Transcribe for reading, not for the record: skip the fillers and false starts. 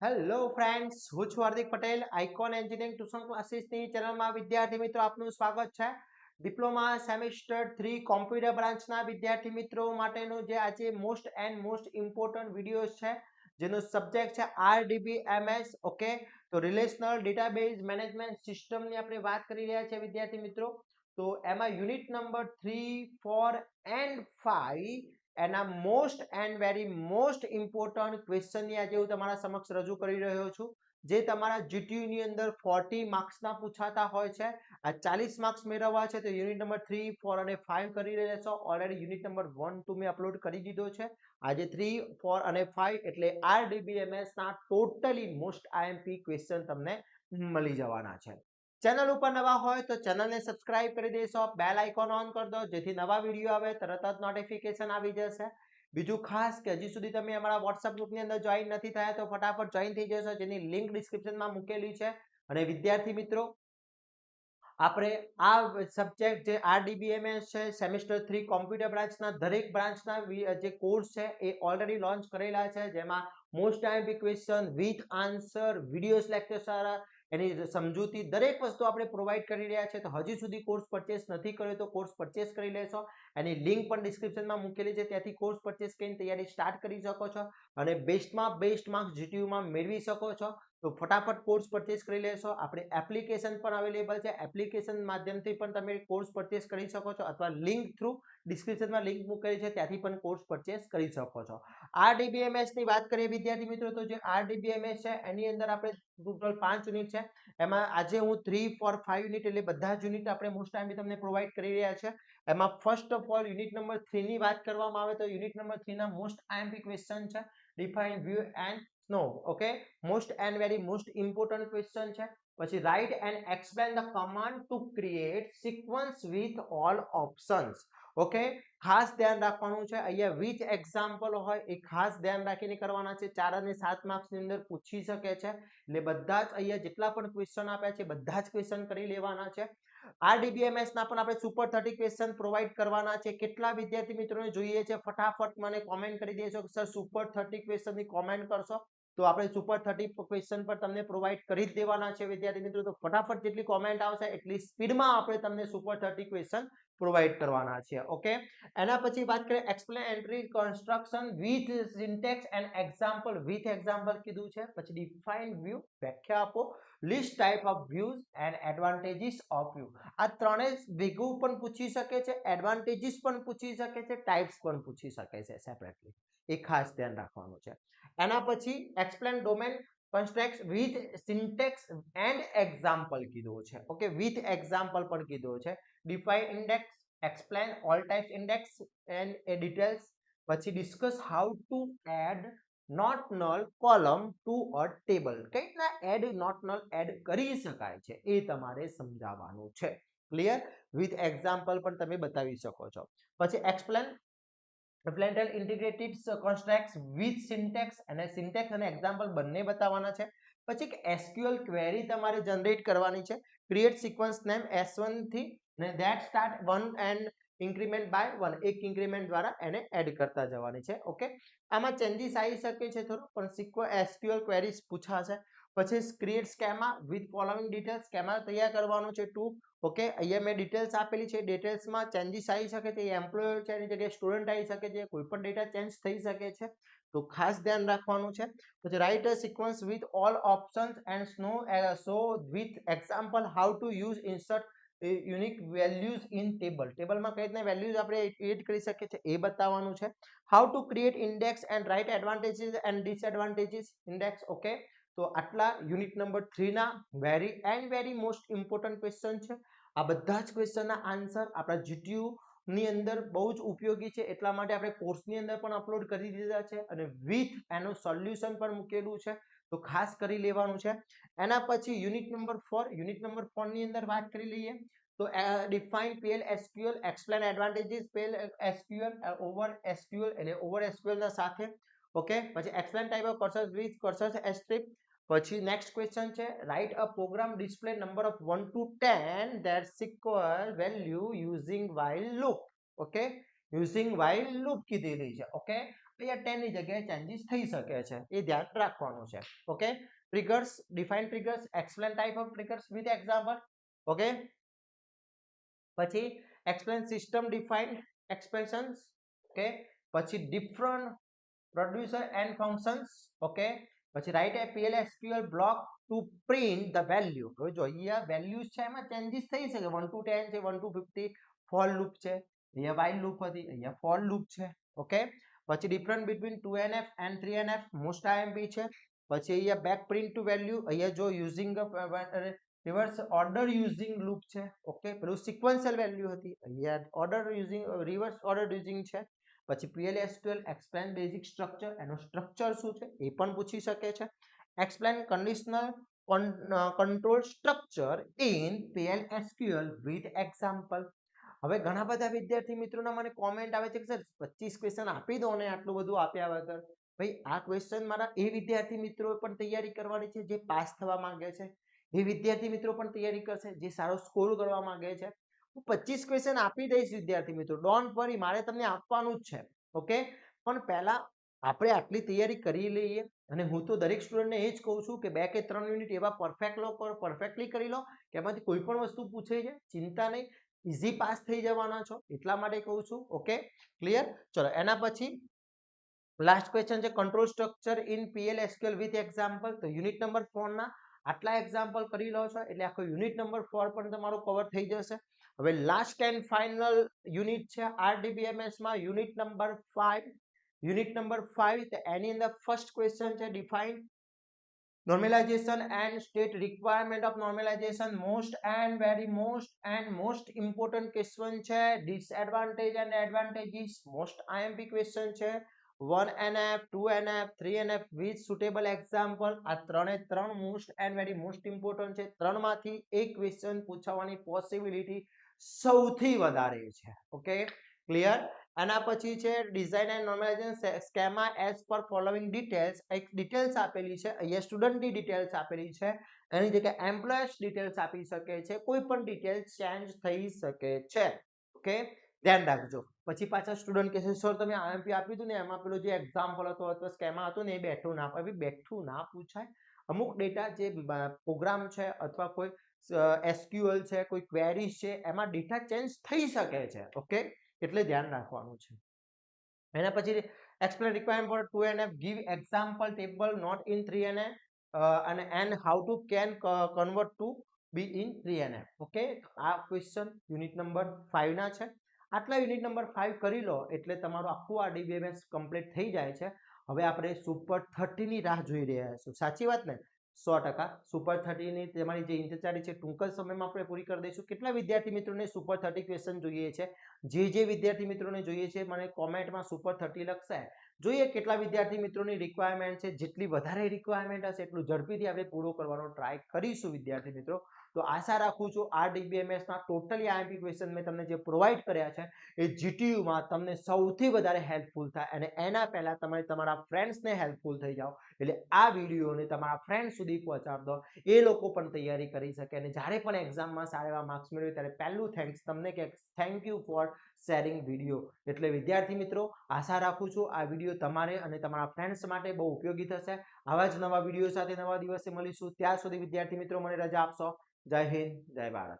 Hello friends, હું છું Hardik Patel. Icon engineering tuition ક્લાસીસની ચેનલમાં વિદ્યાર્થી મિત્રો આપનું સ્વાગત છે. ડિપ્લોમા સેમેસ્ટર 3 કોમ્પ્યુટર બ્રાન્ચના વિદ્યાર્થી મિત્રો માટેનો જે આજે most and most important video છે, જેનો સબ્જેક્ટ છે RDBMS. ઓકે, તો રિલેશનલ ડેટાબેઝ મેનેજમેન્ટ સિસ્ટમની આપણે વાત કરી રહ્યા છીએ વિદ્યાર્થી મિત્રો. તો એમાં યુનિટ નંબર 3, 4 એન્ડ 5 એના most and very most important ક્વેશ્ચનની આજે હું તમારા સમક્ષ રજૂ કરી રહ્યો છું, જે તમારા જીટીયુ ની અંદર 40 માર્ક્સના પૂછાતા હોય છે. આ 40 માર્ક્સ મેળવવા છે તો યુનિટ નંબર 3, 4 અને 5 કરી લેશો. ઓલરેડી યુનિટ નંબર 1, 2 મેં અપલોડ કરી દીધો છે. આજે 3, 4 અને 5 એટલે RDBMS ના ટોટલી મોસ્ટ આઈએમપી ક્વેશ્ચન તમને મળી જવાના છે. ચેનલ ઉપર નવા હોય તો ચેનલને સબસ્ક્રાઇબ કરી દેશો, બેલ આઇકોન ઓન કરી દો, જેથી નવા વિડીયો આવે તરત જ નોટિફિકેશન આવી જશે. બીજું ખાસ કે હજી સુધી તમે અમારા વોટ્સએપ ગ્રુપની અંદર જોઈન નથી થયા તો ફટાફટ જોઈન થઈ જશો, જેની લિંક ડિસ્ક્રિપ્શનમાં મૂકેલી છે. અને વિદ્યાર્થી મિત્રો, આપણે આ સબ્જેક્ટ જે RDBMS છે, સેમેસ્ટર 3 કોમ્પ્યુટર બ્રાન્ચના દરેક બ્રાન્ચના જે કોર્સ છે એ ઓલરેડી લોન્ચ કરેલા છે, જેમાં most IMP question with answer, videos lecture, એની સમજૂતી, દરેક વસ્તુ આપણે પ્રોવાઈડ કરી રહ્યા છે. તો હજી સુધી કોર્સ પરચેસ નથી કર્યો તો કોર્સ પરચેસ કરી લેશો. એની લિંક પણ ડિસ્ક્રિપ્શનમાં મૂકેલી છે, ત્યાંથી કોર્સ પરચેસ કરીને તૈયારી સ્ટાર્ટ કરી શકો છો અને બેસ્ટમાં બેસ્ટ માર્ક્સ જીટીયુમાં મેળવી શકો છો. તો ફટાફટ કોર્સ પરચેસ કરી લેશો. આપણે એપ્લિકેશન પણ અવેલેબલ છે, એપ્લિકેશન માધ્યમથી પણ તમે કોર્સ પરચેસ કરી શકો છો, અથવા લિંક થ્રુ ડિસ્ક્રિપ્શનમાં લિંક મૂકેલી છે ત્યાંથી પણ કોર્સ પરચેસ કરી શકો છો. RDBMS ની વાત કરીએ વિદ્યાર્થી મિત્રો, તો જે RDBMS છે એની અંદર આપણે ટોટલ 5 યુનિટ છે. એમાં આજે હું 3, 4, 5 યુનિટ એટલે બધા જ યુનિટ આપણે મોસ્ટ ટાઈમ તમને પ્રોવાઈડ કરી રહ્યા છે. એમાં first of all unit number 3 ની વાત કરવામાં આવે તો યુનિટ નંબર 3 ના મોસ્ટ આઈએમપી ક્વેશ્ચન છે define view and snow. Okay, most and very most important question છે. પછી write and explain the command to create sequence with all options. Okay, ખાસ ધ્યાન રાખવાનું છે, અહીંયા વિથ એક્ઝામ્પલ હોય એ ખાસ ધ્યાન રાખીને કરવાના છે. 4 અને 7 માર્ક્સ ની અંદર પૂછી શકે છે, એટલે બધા જ અહીંયા જેટલા પણ ક્વેશ્ચન આપ્યા છે બધા જ ક્વેશ્ચન કરી લેવાના છે. RDBMS ના પણ આપણે સુપર 30 ક્વેશ્ચન પ્રોવાઈડ કરવાના છે. કેટલા વિદ્યાર્થી મિત્રોને જોઈએ છે ફટાફટ મને કોમેન્ટ કરી દેજો કે સર સુપર 30 ક્વેશ્ચન ની કોમેન્ટ કરશો તો આપણે સુપર 30 ક્વેશ્ચન પર તમને પ્રોવાઈડ કરી જ દેવાના છે વિદ્યાર્થી મિત્રો. તો ફટાફટ જેટલી કોમેન્ટ આવશે એટલી સ્પીડમાં આપણે તમને સુપર 30 ક્વેશ્ચન પ્રોવાઈડ કરવાના છે. ઓકે, એના પછી વાત કરીએ explain entry construction with syntax and example. With example કીધું છે. પછી ડિફાઇન વ્યૂ, વ્યાખ્યા આપો. List type of views and advantages of view. આ ત્રણેય ભેગું પણ પૂછી શકે છે, એડવાન્ટેજીસ પણ પૂછી શકે છે, ટાઈપ્સ પણ પૂછી શકે છે સેપરેટલી. એ ખાસ ધ્યાન રાખવાનું છે. એના પછી explain domain construct with syntax and example કીધું છે. ઓકે, વિથ એક્ઝામ્પલ પણ કીધું છે. Define index, explain all types index and details. પછી discuss how to add not null column to a table. કઈ રીતના એડ નોટ નલ એડ કરી શકાય છે એ તમારે સમજાવવાનું છે. ક્લિયર? વિથ એક્ઝામ્પલ પણ તમે બતાવી શકો છો. પછી explain implemental integrated constructs with syntax, અને syntax અને એક્ઝામ્પલ બંને બતાવવાના છે. પછી એક SQL ક્વેરી તમારે જનરેટ કરવાની છે. ક્રિએટ સિક્વન્સ નેમ S1 થી અને that start 1 and increment by 1, એક ઇન્ક્રીમેન્ટ દ્વારા એને એડ કરતા જવાની છે. ઓકે, આમાં ચેન્જીસ આવી શકે છે થોડું, પણ SQL ક્વેરીઝ પૂછાશે. પછી create schema with following details. Schema તૈયાર કરવાનું છે 2. ઓકે, અહીંયા મેં ડિટેલ્સ આપેલી છે, ડિટેલ્સમાં ચેન્જીસ આવી શકે છે. એમ્પ્લોયર છે એની જગ્યાએ સ્ટુડન્ટ આવી શકે છે, કોઈ પણ ડેટા ચેન્જ થઈ શકે છે, તો ખાસ ધ્યાન રાખવાનું છે. પછી write a sequence with all options and so with example how to use insert unique values in table. ટેબલમાં કઈ રીતના વેલ્યુઝ આપણે એડ કરી શકીએ છીએ એ બતાવવાનું છે. How to create index and write advantages and disadvantages index. Okay, તો આટલા યુનિટ નંબર 3 ના very and very most important question છે. આ બધા જ ક્વેશ્ચનના આન્સર આપણા જીટીયુ ની અંદર બહુ જ ઉપયોગી છે, એટલા માટે આપણે કોર્સની અંદર પણ અપલોડ કરી દીધા છે અને વિથ એનું સોલ્યુશન પણ મૂકેલું છે, તો ખાસ કરી લેવાનું છે. એના પછી યુનિટ નંબર 4, યુનિટ નંબર 4 ની અંદર વાત કરી લઈએ તો define PL SQL, explain advantages PL SQL over SQL, એટલે ઓવર SQL ના સાથે. ઓકે, પછી explain type of cursor with cursor strip. પછી નેક્સ્ટ ક્વેશ્ચન છે write a program display number of 1 to 10 that equal value using while loop. Okay, using while loop કીધેલી છે. Okay, અહીંયા 10 ની જગ્યાએ ચેન્જીસ થઈ શકે છે, એ ધ્યાન રાખવાનું છે. Okay, triggers, define triggers, explain type of triggers with example. Okay, પછી explain system defined expressions. Okay, પછી different procedure and functions. Okay, પછી write a PL/SQL block to print the value. હવે જો અહીંયા વેલ્યુઝ છે એમાં ચેન્જીસ થઈ શકે, 1 to 10 છે, 1 to 50 ફોર લૂપ છે, અહીંયા વાઇલ લૂપ હતી, અહીંયા ફોર લૂપ છે. ઓકે, પછી different between 2NF and 3NF most IMP છે. પછી અહીંયા બેક પ્રિન્ટ ટુ વેલ્યુ, અહીંયા જો using reverse order using loop છે. ઓકે, પેલું સિક્વન્શિયલ વેલ્યુ હતી, અહીંયા order using reverse order using છે. પછી PL/SQL એક્સપ્લેન બેઝિક સ્ટ્રક્ચર, એનો સ્ટ્રક્ચર શું છે એ પણ પૂછી શકે છે. Explain conditional control structure in PL/SQL with example. હવે ઘણા બધા વિદ્યાર્થી મિત્રોના મને કોમેન્ટ આવે છે કે સર 25 ક્વેશ્ચન આપી દો ને આટલું બધું આપ્યા વગર. ભાઈ આ ક્વેશ્ચન મારા એ વિદ્યાર્થી મિત્રો પણ તૈયારી કરવાની છે જે પાસ થવા માંગે છે, એ વિદ્યાર્થી મિત્રો પણ તૈયારી કરશે જે સારો સ્કોર કરવા માંગે છે. હું 25 ક્વેશ્ચન આપી દઈશ વિદ્યાર્થી મિત્રો, ડોન્ટ વરી, મારે તમને આપવાનું જ છે. ઓકે, પણ પહેલા આપણે આટલી તૈયારી કરી લઈએ, અને હું તો દરેક સ્ટુડન્ટને એ જ કહું છું કે 2 કે 3 યુનિટ એવા પરફેક્ટલી કરી લો કે એમાંથી કોઈ પણ વસ્તુ પૂછે છે, ચિંતા નહીં, ઇઝી પાસ થઈ જવાના છો, એટલા માટે કહું છું. Okay, clear. ચલો એના પછી લાસ્ટ ક્વેશ્ચન છે control structure in PL/SQL with example. તો યુનિટ નંબર 4 ના આટલા એક્ઝામ્પલ કરી લો છો એટલે આખો યુનિટ નંબર 4 પણ તમારો કવર થઈ જશે. હવે લાસ્ટ એન્ડ ફાઇનલ યુનિટ છે RDBMS માં યુનિટ નંબર 5. યુનિટ નંબર 5, તો એની અંદર ફર્સ્ટ ક્વેશ્ચન છે define normalization and state requirement of normalization. most important question છે. disadvantage and advantages most IMP question છે. 1NF 2NF 3NF with suitable example. આ ત્રણે ત્રણ most and very most important છે, ત્રણમાંથી એક ક્વેશ્ચન પૂછવાની પોસિબિલિટી સૌથી વધારે છે. Okay, clear. આના પછી છે design and normalisation schema as per following details. એક ડિટેલ્સ આપેલી છે, અહીંયા સ્ટુડન્ટની ડિટેલ્સ આપેલી છે, એની જગ્યાએ એમ્પ્લોયર્સ ડિટેલ્સ આપી શકે છે, કોઈ પણ ડિટેલ્સ ચેન્જ થઈ શકે છે. ઓકે, ધ્યાન રાખજો. પછી પાછા સ્ટુડન્ટ કહેશે સર તમે IMP આપી દીધું ને એમાં પેલો જે એક્ઝામ્પલ હતો અથવા સ્કેમા હતો ને એ બેઠું ના પૂછાય. અમુક ડેટા જે પ્રોગ્રામ છે અથવા કોઈ SQL છે, કોઈ ક્વેરીઝ છે, એમાં ડેટા ચેન્જ થઈ શકે છે. ઓકે, એટલે ધ્યાન રાખવાનું છે. એના પછી explain requirement for 2NF, give example table not in 3NF, and how to can convert to be in 3NF. Okay, આ ક્વેશ્ચન યુનિટ નંબર 5 ના છે. આટલા યુનિટ નંબર 5 કરી લો એટલે તમારું આખું RDBMS કમ્પ્લીટ થઈ જાય છે. હવે આપણે સુપર 30 ની રાહ જોઈ રહ્યા છીએ. સાચી વાત ને? 100% સુપર 30 ની તમારી જે ઇંતજારી છે ટૂંક જ સમયમાં આપણે પૂરી કરી દઈશું. કેટલા વિદ્યાર્થી મિત્રોને સુપર 30 ક્વેશ્ચન જોઈએ છે? જે વિદ્યાર્થી મિત્રોને જોઈએ છે મને કોમેન્ટમાં સુપર 30 લખશે. જોઈએ કેટલા વિદ્યાર્થી મિત્રોની રિક્વાયરમેન્ટ છે. જેટલી વધારે રિક્વાયરમેન્ટ હશે એટલું ઝડપીથી આપણે પૂરો કરવાનો ટ્રાય કરીશું વિદ્યાર્થી મિત્રો. તો આશા રાખું છું RDBMS ના ટોટલી IMP ક્વેશ્ચન મેં તમને જે પ્રોવાઈડ કર્યા છે એ GTU માં તમને સૌથી વધારે હેલ્પફુલ થાય, અને એના પહેલા તમે તમારા ફ્રેન્ડ્સને હેલ્પફુલ થઈ જાઓ. એટલે આ વિડીયોને તમારા ફ્રેન્ડ સુધી પહોંચાડ દો, એ લોકો પણ તૈયારી કરી શકે, અને જ્યારે પણ એક્ઝામમાં સારા એવા માર્ક્સ મેળવે ત્યારે પહેલું થેન્ક્સ તમને કે thank you for sharing video. એટલે વિદ્યાર્થી મિત્રો આશા રાખું છું આ વિડીયો તમારે અને તમારા ફ્રેન્ડ્સ માટે બહુ ઉપયોગી થશે. આવા જ નવા વિડીયો સાથે નવા દિવસે મળીશું. ત્યાં સુધી વિદ્યાર્થી મિત્રો મને રજા આપશો. જય હિન્દ, જય ભારત.